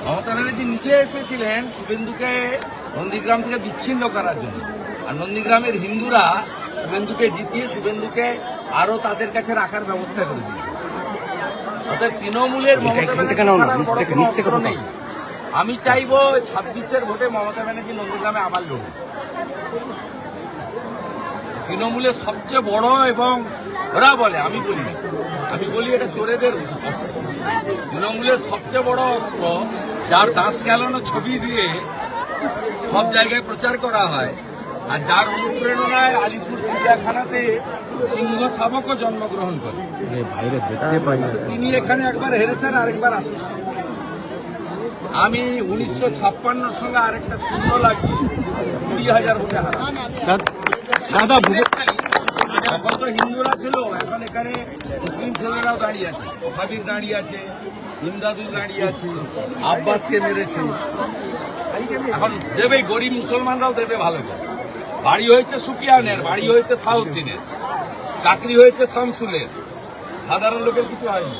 মমতা ব্যানার্জি নিজে এসেছিলেন শুভেন্দুকে নন্দীগ্রাম থেকে বিচ্ছিন্ন করার জন্য, আর নন্দীগ্রামের হিন্দুরা শুভেন্দুকে জিতিয়ে শুভেন্দুকে আরো তাদের কাছে রাখার ব্যবস্থা করে দিয়েছে। অর্থাৎ তৃণমূলের মমতা ব্যানার্জি নেই। আমি চাইবো 26-এর ভোটে মমতা ব্যানার্জি নন্দীগ্রামে আবার লড়ুন। তৃণমূলের সবচেয়ে বড়, এবং ওরা বলে, আমি বলি এটা চোরেদের অস্ত্র। তৃণমূলের সবচেয়ে বড় অস্ত্র, যার দাঁত কেলানো ছবি দিয়ে সব জায়গায় প্রচার করা হয়, আর যার অনুপ্রেরণায় আলিপুর চিড়িয়াখানাতে সিংহ শাবকও জন্মগ্রহণ করে। তিনি এখানে একবার হেরেছেন, আরেকবার আসেন। আমি 1956 সঙ্গে আরেকটা শূন্য লাগিয়ে 20,000 ভোটে হারান। দাদা তখন তো হিন্দুরা ছিল, এখন এখানে মুসলিম ছেলেরাও দাঁড়িয়ে আছে, সাবির দাঁড়িয়ে আছে, ইমদাদুল দাঁড়িয়ে আছে, আব্বাসকে মেরেছে। এখন দেবে, গরিব মুসলমানরাও দেবে ভালো করে। বাড়ি হয়েছে সুফিয়ানের, বাড়ি হয়েছে সাউদ্দিনের, চাকরি হয়েছে শামসুলের, সাধারণ লোকের কিছু হয়নি।